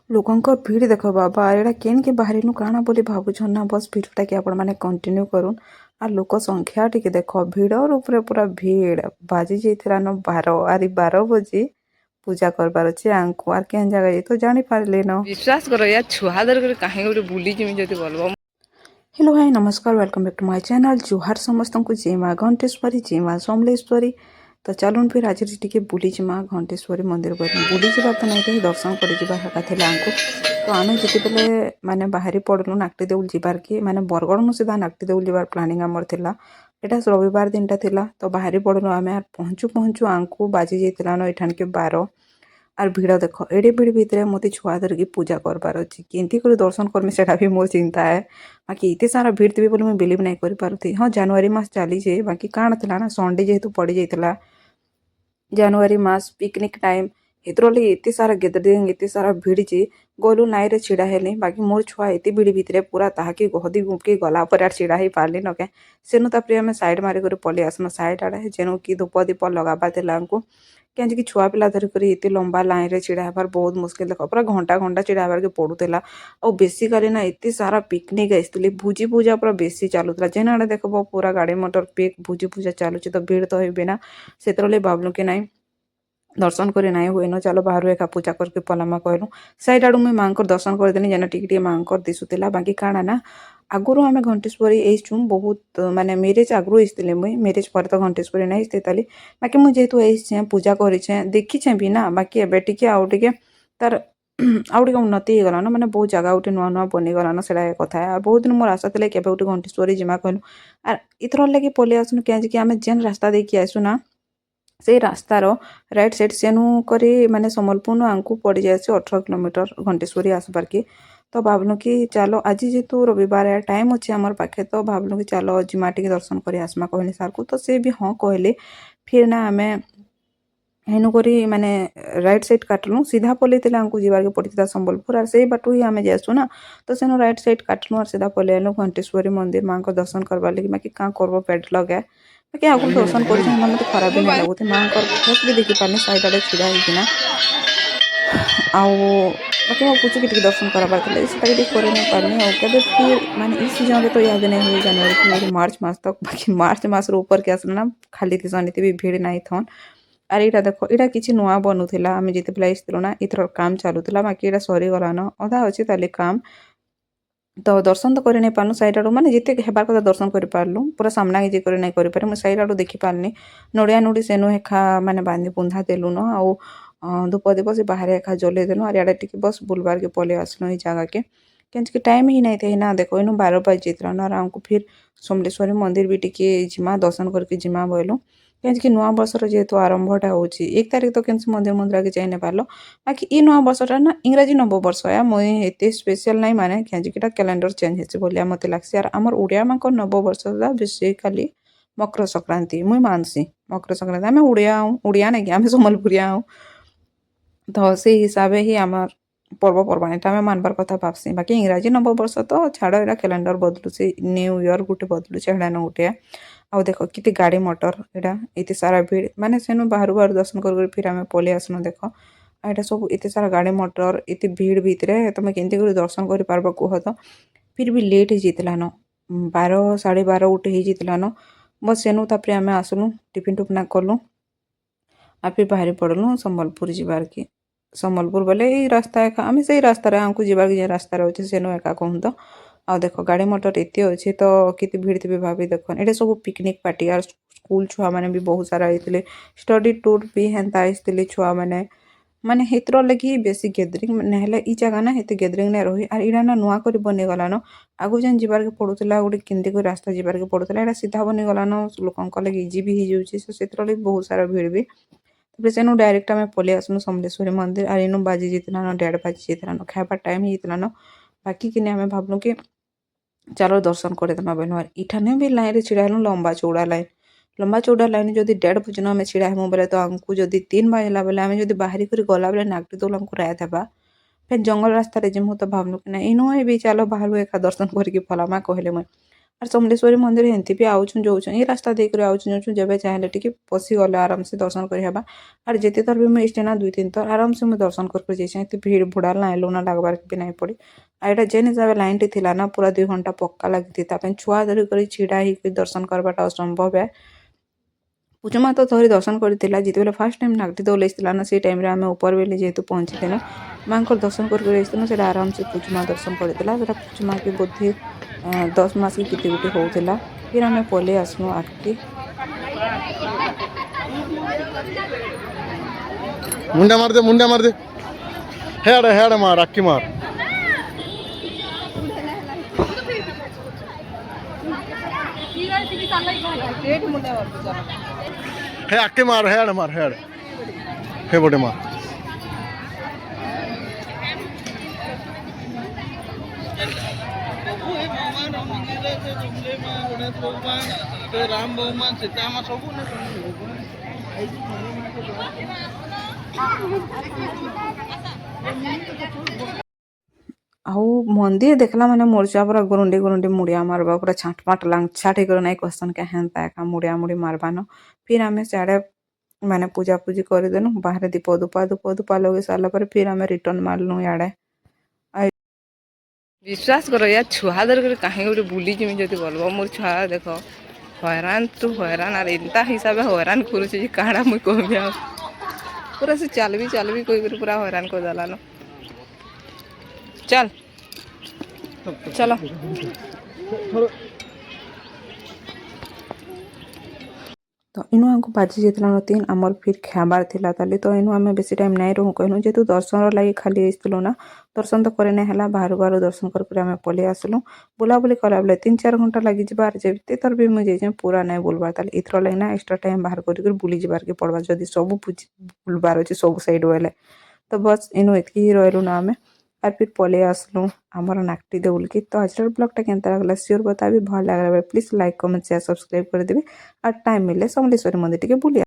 ଲୋକଙ୍କ ଭିଡ଼ ଦେଖ ବାବା ଏଇଟା କେନ୍କେ ବାହାରିନୁ କାଣା ବୋଲି ଭାବୁଛନ୍ ନା ବସ୍ ଭିଡ଼ିଓଟାକେ ଆପଣମାନେ କଣ୍ଟିନ୍ୟୁ କରୁନ୍ ଆଉ ଲୋକ ସଂଖ୍ୟା ଟିକେ ଦେଖ ଭିଡ଼ର ଉପରେ ପୁରା ଭିଡ଼ ବାଜି ଯାଇଥିଲାନ 12 ଆରି 12 ବଜେ ପୂଜା କରବାର ଅଛି ଆଙ୍କୁ ଆର୍ କେନ୍ ଜାଗା ଯାଇ ତ ଜାଣିପାରିଲେ ନ विश्वास करो यार छुआ दर कर कहीं गोटे बुली जिमी जति बोलबो हेलो हाय नमस्कार welcome back to my channel जुहार समस्तଙ୍କୁ जय माँ घंटेश्वरी जय माँ समलेश्वरी तो चलुन फिर आज टिके बुली जिमा घंटेश्वरी मंदिर बुली जा तो नहीं कहीं दर्शन कर जाका तो आम जितेबले माने बाहरी पड़लु नाकटी देउल जीवार की माने बरगड़ सीधा नाकटी देउल जीवार प्लानिंग आमर थिला एटा रविवार दिन टा थिला तो बाहरी पड़लु आम पहुँचु पहुँचु आंकु बाजी जाइतिला न एठान के 12 आर भिड़ देख एडे भिड़ भितर मत छुआ धरिकी पूजा करबार अच्छी केमती कर दर्शन करमी सेटा भी मोर चिंता है बाकी इतने सारा भिड़ थी बोली मुझे बिलीव नहीं कर पार्थी हाँ जनवरी मास चलीजे बाकी काण थिला ना संडे जेहेतु पड़ जाइतिला जनवरी मास पिकनिक टाइम हेतर लगे एत सारा गैदरिंग एत सारा भिड़ जे गलु नाई रे छिड़ा हेली बाकी मोर छुआ एत भिड़ भितर पूरा ताकि गहदी गुमकी गला पर आर छिड़ा ही पारली न क्या सेनु तापर आम सैड मारिक पलि आसन सैड आड़े जेनु कि धूप दीप लगाबार था क्या छुआ पिला धरिक एत लंबा लाइन रे छिड़ा हबार बहुत मुस्किल देख पूरा घंटा घंटा छिड़ा हबार के पड़ूला और बेसिकाली ना एत सारा पिकनिक आसती भोजी पूजा पूरा बेसी चलूला जेन आड़े देखब पूरा गाड़ी मोटर पिक भोजी पूजा चलुची तो भिड़ तो हेबे ना से भावलु कि नाई दर्शन करी नाई हुए न चलो बाहर एका पूजा करके पलामा कहलु सैड आड़ू मुई माँ दर्शन करदेनी जेना टिके माँ दिशुला बाकी काଣା ना आगुरी आम घंटेश्वरी एसचु बहुत माने मेरेज आगुरी आसती मुई मेरेज पर तो घंटेश्वरी नहीं आसती बाकी मुझे जेहेतु एसे पूजा करेछे देखीछे भी ना बाकी एबे टिके आउ टिके तार आउ टिके उन्नति होगलान माने बहुत जगह गोटे नुआ नुआ बनीगलान से कथा है बहुत दिन मोर आशा था केबे गोटे घंटेश्वरी जिमा कहलु आर इथर लगे पलि आसनु क्या आम जेन रास्ता देखी आसु ना से रास्तार राइट साइड सेनु करी माने सम्बलपुर आंकु पड़ जाए 18 किलोमीटर घंटेश्वरी आसबार की तो भावलु कि चलो आज जेहेतु रविवार है टाइम अच्छे आमर पाखे तो भावलु कि चलो जिमा टिके दर्शन कर आसमा कहली सार को तो से भी हाँ कहले फिर ना आम हेनु करी माने राइट साइड काटलु सीधा पलि आमको जीवार के पड़ी था सम्बलपुर आर से बाटू ही आम जासु ना तो सेनु राइट साइड काटलु और सीधा पलि आलु घंटेश्वरी मंदिर माँ को दर्शन करवार लगे बाकी क्या करब पेट लगे बाकी आगुरी दर्शन कर मत खराब भी नहीं लगुथे माँ फेस भी देखी पारनी सैड आड़े छिड़ा होना आउ बाकी मो पूछू कि दर्शन कराबार था से कर नहीं पारनी और केबे फिर माने इस सीजन में तो याद नहीं हुए जनवरी फरवरी मार्च मास तक बाकी मार्च मास ऊपर के आसला ना खाली थी एत भी भिड़ नहीं थन आर यहाँ देख यहाँ किसी नुआ बनूला आम जिते आसलु ना इथर काम चलूला बाकी यहाँ सरीगलान अधा अच्छे ताले काम तो दर्शन तो कर नहीं पारनु सैड आड़ू माने जिते हेबार कथा दर्शन कर पारलु पूरा सामना के कर नहीं कर पारे मुझे सैड आड़ू देखी पारनी नड़िया नुड़ी सेनु हेखा माने बांधी बुंधा देलु न आउ धूप दीप से बाहर एका जले देनु और इे टिके बस बुलबार के पलि आसलु ये जगह के क्या टाइम ही नहीं थे ना देखो इन 12 बज जाता ना आमको फिर समलेश्वरी मंदिर भी टिके जिमा दर्शन करके जिमा बोलु क्या नुआ बर्षर जेहेतु आरंभटा हो 1 तारिख तो कैसे मंदिर मंदिर के जाई नहीं पार्ल बाकी ये नुआ बर्षटा ना इंग्राजी नववर्ष है मुई एत स्पेशल नहीं माने क्या कैलेंडर चेंज होती बोलिया मत लगे आर आमर ओडिया माँ नववर्ष बेसिकाली मकर संक्रांति मुई मानसी मकर संक्रांति आम उड़िया नहीं कि आम सम्बलपुरिया हूँ तो से हिसाब ही आमर पर्वपर्वाणी आम मानबार कथा भावसी बाकी इंग्राजी नववर्ष तो छाड़ एरा कैलेंडर बदलू न्यू इयर गोटे बदलू हेड़ा गोटे आउ देख कितने गाड़ी मोटर यहाँ एत सारा भिड़ माने सेनु बाहर बाहर दर्शन कर फिर आम पलि आसनु देख यहाँ सब एत सारा गाड़ी मोटर एत भिड़ भितर तुम केमती कर दर्शन कर पार्ब कह तो फिर भी लेट हो जाइलान 12 साढ़े 12 गोटे हो जाइलान बस सेनु तापर आम आसलु टिफिन टुफिना कलु आ फिर बाहरी पड़लु सम्बलपुर जीवार की सम्बलपुर बोले ये रास्ता एका आम से रास्तार आमको जीवार के रास्तार अच्छे सेनु एका कहूँ तो आ देख गाड़ी मोटर एत अच्छे तो कितने भिड़ थे भाभी देख ये सब पिकनिक पार्टी आर स्कूल छुआ मैंने भी बहुत सारा आते स्टडी टूर भी हेन्ता आसते छुआ मैंने माने हेतर लगी बेसी गैदरिंग ना ई जगह ना हेते गैदरिंग नहीं रही आर इरा ना नुआ कर बनीगलान आगु जेन जीवार के पड़ूला गोटे केमती कोई रास्ता जीवार के पड़ूला यहाँ सीधा बनीगलान लोक लगे इजी भी हो जाऊँगी सो से बहुत सारा भिड़ भी तापर सेनु डायरेक्ट आम पलि आसनु समलेश्वरी मंदिर आर इनु बाजी जाइलान 1:30 बाजी जाइलान खाइबार टाइम होइलान बाकी किने आम भावलु कि चलो दर्शन करदेमा बेनु आर इठाने भी लाइन रे छिड़ा हेलु लंबा चौड़ा लाइन जदि 1:30 बजे आम छिड़ा हेमु बोले तो आमको जदि 3 बजला बोले आम जदि बाहरी कर गला बेले नागटी दौल आमको राय देबा फिर जंगल रास्ता जिमु तो भावलु कि ना इनु भी चलो बाहर एका दर्शन करके फलामा कहले मुई আর ସମଲେଶ୍ୱରୀ ମନ୍ଦିର ଏମିତି ବି ଆଉଛୁଁ ଯାଉଛୁଁ ଏ ରାସ୍ତା ଦେଇକରି ଆଉଛୁଁ ଯାଉଛୁଁ ଯେବେ ଚାହିଁଲେ ଟିକେ ପଶିଗଲେ ଆରାମସେ ଦର୍ଶନ କରି ହେବା ଆର୍ ଯେତେ ଥର ବି ମୁଇଁ ଇଷ୍ଟେ ନା 2-3 ଥର ଆରାମସେ ମୁଇଁ ଦର୍ଶନ କରି ଯାଇଛେଁ ଏତେ ଭିଡ଼ ଭୁଡ଼ା ଲାଇନ୍ ଲାଗବାର ବି ନାଇଁ ପଡ଼ି ଆଉ ଏଇଟା ଯେନ୍ ହିସାବେ ଲାଇନ୍ଟେ ଥିଲା ନା ପୁରା 2 ଘଣ୍ଟା ପକ୍କା ଲାଗିଥିତା ପାଇଁ ଛୁଆ ଧରିକରି ଛିଡ଼ା ହେଇକି ଦର୍ଶନ କରବାଟା ଅସମ୍ଭବ ଏ ପୂଜମା ତ ଥରେ ଦର୍ଶନ କରିଥିଲା ଯେତେବେଲେ ଫାର୍ଷ୍ଟ ଟାଇମ୍ ନାଗଟି ଓହ୍ଲେଇଥିଲା ନା ସେଇ ଟାଇମ୍ରେ ଆମେ ଉପର ବେଲେ ଯେହେତୁ ପହଞ୍ଚିଥିଲୁ ମାଙ୍କର ଦର୍ଶନ କରିକରି ଆସିଥିଲୁ ସେଇଟା ଆରାମସେ ପୂଜମା ଦର୍ଶନ କରିଥିଲା ସେଇଟା ପୂଜମାକେ ବୋଧେ 10 ମାସ କି କେତେ ଗୋଟେ ହଉଥିଲା ଫିର୍ ଆମେ ପଲେଇ ଆସିଲୁ ଆଗ୍କେ मुंडा मार दे हेड मार अक्की मार हे अक्की मार हेड हे बोटे मार राम भगवान सीता माँ सब ଆଉ ମନ୍ଦିର ଦେଖିଲା ମାନେ ମୋର୍ଚା ପୁରା ଗୁରୁଣ୍ଡି ଗୁରୁଣ୍ଡି ମୁଡ଼ିଆ ମାରବା ପୁରା ଛାଟପାଟ ଲାଙ୍ଗଛାଟ ହେଇକରି ନାଇଁ କସନ୍ କେ ହେନ୍ତା ଏକା ମୁଡ଼ିଆ ମୁଡ଼ି ମାରବାନ ଫିର୍ ଆମେ ସିଆଡ଼େ ମାନେ ପୂଜାପୂଜି କରିଦେଲୁ ବାହାରେ ଦୀପ ଧୂପା ଲଗେଇ ସାରିଲା ପରେ ଫିର୍ ଆମେ ରିଟର୍ନ ମାରଲୁ ଇଆଡ଼େ ବିଶ୍ୱାସ କର ୟା ଛୁଆ ଧରିକରି କାହିଁ ଗୋଟେ ବୁଲିଯିମି ଯଦି ବୋଲବ ମୋର୍ ଛୁଆ ଦେଖ ହଇରାଣ ତୁ ହଇରାଣ ଆର୍ ଏନ୍ତା ହିସାବେ ହଇରାଣ କରୁଛି ଯେ କାଣା ମୁଇଁ କହିବି ଆଉ ପୁରା ସେ ଚାଲବି କହିକରି ପୁରା ହଇରାଣ କରିଦେଲାନ ଚାଲ ଚଲ ତ ଇନୁ ଆମକୁ ବାଜି ଯାଇଥିଲା ତିନ୍ ଆମର ଫିର୍ ଖାଇବାର ଥିଲା ତାହେଲେ ତ ଇନୁ ଆମେ ବେଶୀ ଟାଇମ୍ ନାଇଁ ରହୁ କହିନୁ ଯେହେତୁ ଦର୍ଶନ ଲାଗି ଖାଲି ଆସିଥିଲୁ ନା ଦର୍ଶନ ତ କରି ନାଇଁ ହେଲା ବାହାରୁ ଦର୍ଶନ କରି ଆମେ ପଳେଇ ଆସିଲୁ ବୁଲାବୁଲି କଲାବେଳେ 3-4 ଘଣ୍ଟା ଲାଗିଯିବା ଆର୍ ଯେତେ ଥର ବି ମୁଇଁ ଯାଇଛେଁ ପୁରା ନାଇଁ ବୁଲବାର ତାହେଲେ ଏଥର ଲାଗି ନା ଏକ୍ସଟ୍ରା ଟାଇମ୍ ବାହାର କରିକରି ବୁଲି ଯିବାର୍କେ ପଡ଼ବା ଯଦି ସବୁ ବୁଲବାର ଅଛି ସବୁ ସାଇଡ୍ ବୋଇଲେ ତ ବସ୍ ଇନୁ ଏତ୍କି ହି ରହିଲୁ ନା ଆମେ আর ফির পলে আসলু আমার নাকটি দেউলকি তো আজকের ব্লগটা কেমন লাগলা সিওর बताबी ভাল লাগলে please like comment share subscribe করে দেবে আর টাইম মিললে সমলেশ্বরী মন্দির টিকে বুলিয়া